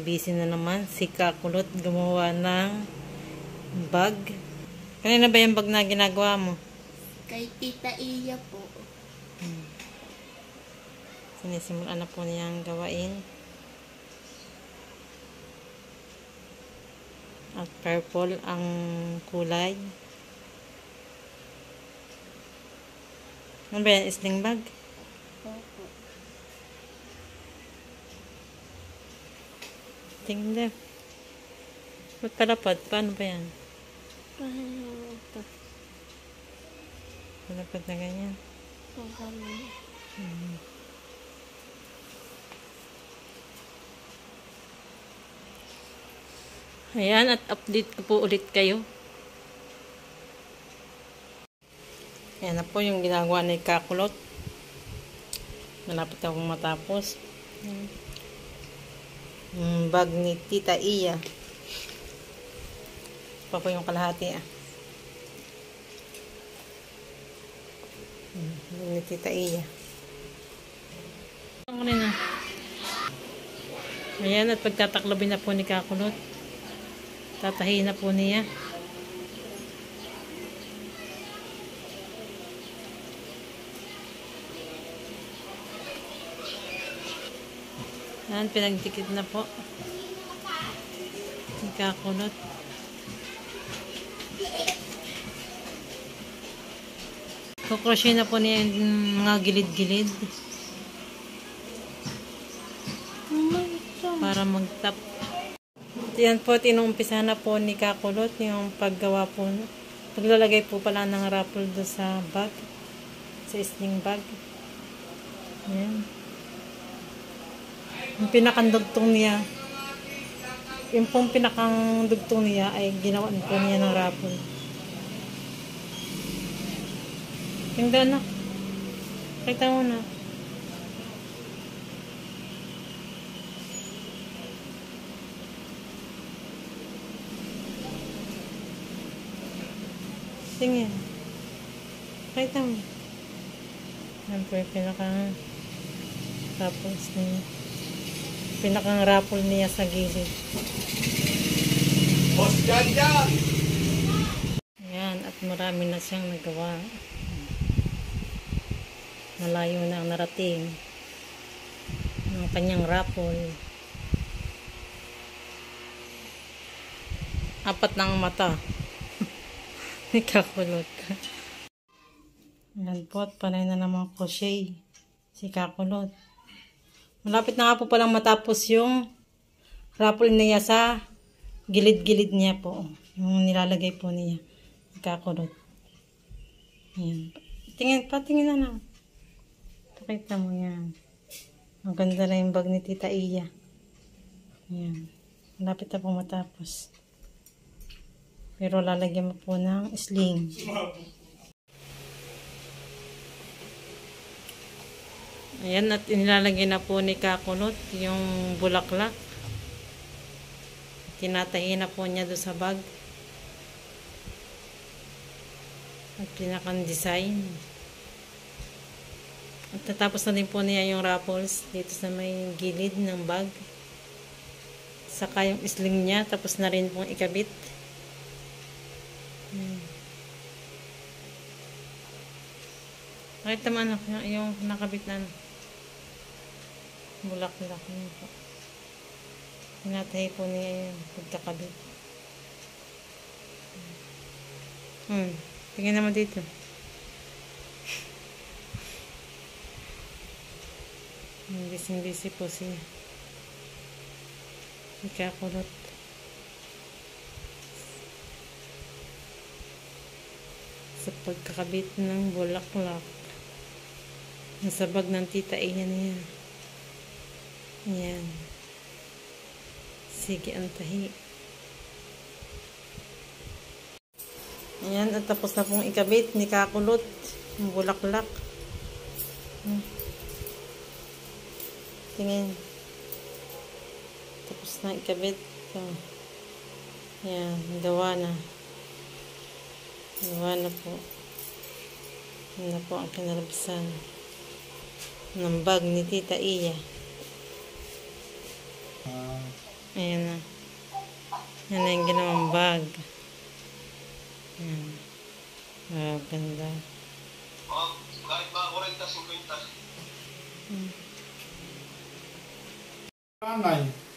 busy na naman si Kakulot gumawa ng bag. Kanina ba yung bag na ginagawa mo? Kay Tita Iya po. Sinisimulan na po niyang gawain. At purple ang kulay. Ano ba yan? Sling bag? Opo. Tingin din. Ba't palapad? Paano ba yan? Ito. Palapad na ganyan. Ayan, at update ko po ulit kayo. Ayan na po yung ginagawa ni Kakulot. Malapit na akong matapos. Yung bag ni Tita Iya. Pa po yung kalahati bag ni Tita Iya. Ayan, at pagtataklobin na po ni Kakulot. Tatahiin na po niya. Ayan, pinagdikit na po. Kakulot. Kukrochet na po niya yung mga gilid-gilid. Para mag-top. Yan po, tinumpisa na po ni Kakulot yung paggawa po. Paglalagay po pala ng raffle do sa bag. Sa sling bag. Ayan. Yung pinakandugtong niya. Yung pong pinakandugtong niya ay ginawan po niya ng raffle. Tingnan na. Kita mo na. Tingin. Kita mo. Yan po yung pinakang raffle niya sa gilid. Ayan, at marami na siyang nagawa. Malayo na ang narating ng kanyang raffle. 4 ng mata. Ni Kakulot. Ayan po, at panay na naman crochet si Kakulot. Malapit na nga po palang matapos yung raffle niya sa gilid-gilid niya po. Yung nilalagay po niya. Kakulot. Ayan. Tingin na lang. Pakita mo yan. Ang ganda na yung bag ni Tita Iya. Ayan. Malapit na po matapos. Pero lalagyan mo po ng sling. Ayan, at inilalagay na po ni Kakulot yung bulaklak. Tinatahi na po niya doon sa bag. At pinakang design. At natapos na din po niya yung raffles dito sa may gilid ng bag. Saka yung sling niya, tapos na rin pong ikabit. Kahit naman yung nakabit na bulaklak niya po. Pinatahi po niya yung pagkakabit. Tingnan naman dito. Busy po siya. Kakulot. Sa pagkakabit ng bulaklak. Nasa bag ng Tita Iya niya. Ayan. Sige, antahi. Ayan, at tapos na pong ikabit ni Kakulot yung bulaklak. Tingin. Tapos na ikabit. Ayan, gawa na. Gawa na po. Yan na po ang kinalabasan ng bag ni Tita Iya. Ayan na. Yan na yung ginawang bag. Ayan. Ganda. Kahit mga 40, 50. Nanay.